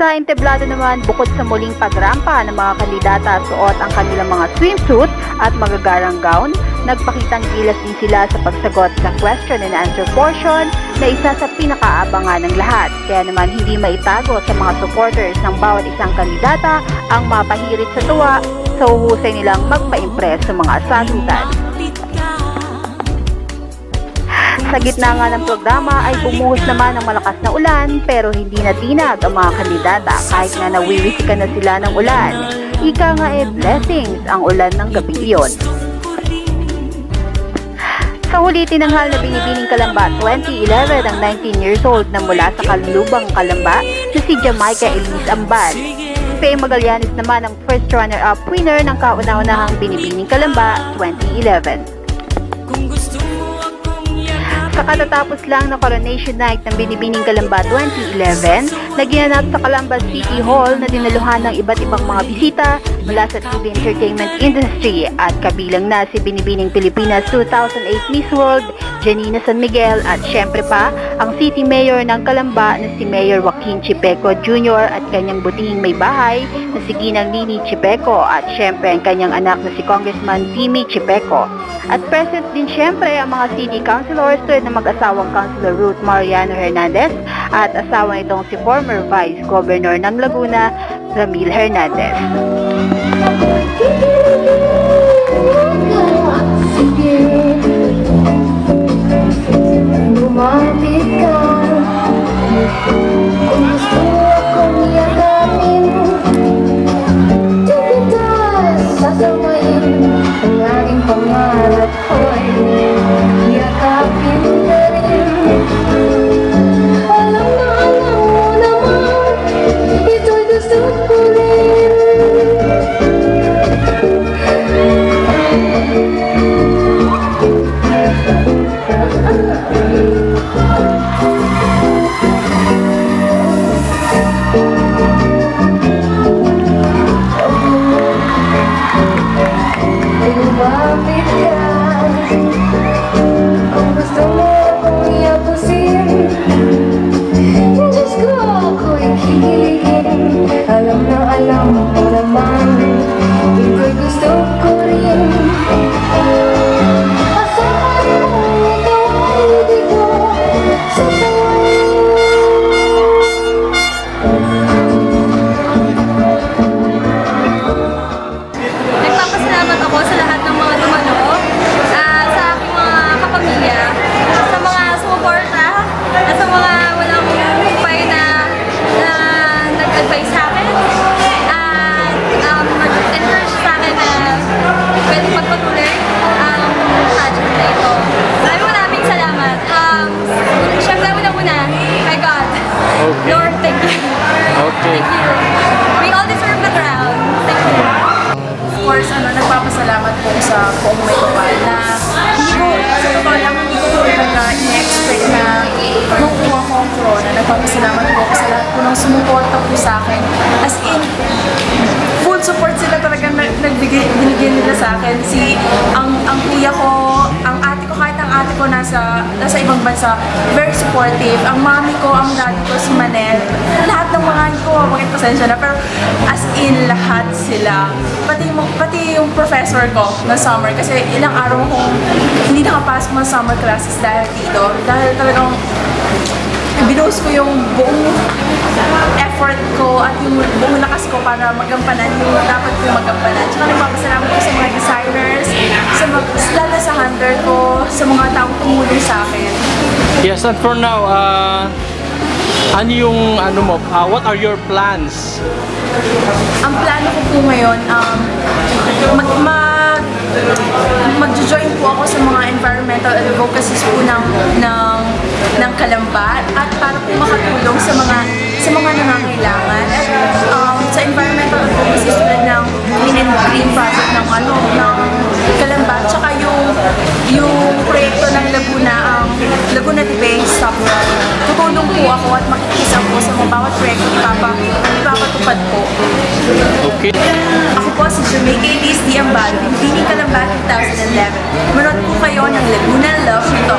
Sa entablado naman, bukod sa muling pagrampa ng mga kandidata, suot ang kanilang mga swimsuit at magagarang gown, nagpakitang gilas din sila sa pagsagot sa question and answer portion na isa sa pinakaabangan ng lahat. Kaya naman hindi maitago sa mga supporters ng bawat isang kandidata ang mapahirit sa tuwa sa uhusay nilang magpa-impress sa mga sagutan. Sa gitna nga ng programa ay bumuhos naman ng malakas na ulan pero hindi natinag ang mga kandidata kahit nga nawiwisikan na sila ng ulan. Ika nga blessings ang ulan ng gabing iyon. Sa huli tinanghal na Binibining Kalamba 2011 ang 19 years old na mula sa Kalubang Kalamba na si Jamaica Elise Ambal. Si Faye Magallanes naman ang first runner-up winner ng kauna-unahang Binibining Kalamba 2011. Sa katatapos lang na coronation night ng Binibining Kalamba 2011 na ginanap sa Calamba City Hall na dinaluhan ng iba't ibang mga bisita mula sa TV entertainment industry at kabilang na si Binibining Pilipinas 2008 Miss World, Janina San Miguel at syempre pa ang City Mayor ng Calamba na si Mayor Joaquin Chipeco Jr. at kanyang buting may bahay na si Ginang Nini Chipeco at syempre ang kanyang anak na si Congressman Timmy Chipeco. At present din syempre ang mga city councilors tulad ng mag-asawang Councilor Ruth Mariano Hernandez at asawa nitong si former Vice Governor ng Laguna, Ramil Hernandez. Lord, thank you. Okay. Thank you. We all deserve the crown. Thank you. Of course, nagpapasalamat po sa buong may kapal na hindi ko, sa totoo lang, hindi ko talaga in-expect na makuha ko ang corona. Nagpapasalamat po sa lahat po ng sumuporta po sa akin. As in, full support sila talaga binigyan nila sa akin. Ang kuya ko, ang ate ko, kahit ang ate ko nasa ibang bansa, very supportive. Ang mami ko, ang daddy ko, si Manel, lahat ng mga hindi ko, bakit pasensya na, pero as in, lahat sila. Pati yung professor ko na summer, kasi ilang araw kong hindi nakapasok mga summer classes dahil dito. Dahil talagang binuhos ko yung buong effort ko at yung buong lakas ko para magampanan yung dapat kong magampanan. Tsaka nagpapasalamat ko sa mga designers, lalo sa hunter ko, sa mga taong tumulong sa akin. Yes, and for now, what are your plans? Ang plano ko po ngayon, mag-join po ako sa mga environmental advocacies po ng Kalamba at para po makatulong sa mga nangangailangan at sa environmental advocacies tulad ng Clean and Green project ng Kalamba at saka yung proyekto ng Laguna Debay Stop. Tutulong po ako at makikisa po sa mga bawat proyekto ipapatupad po. Okay. Ako po si Jamaica Elise Ambal, Binibining Kalamba 2011. Manood po kayo ng Laguna Love Ito.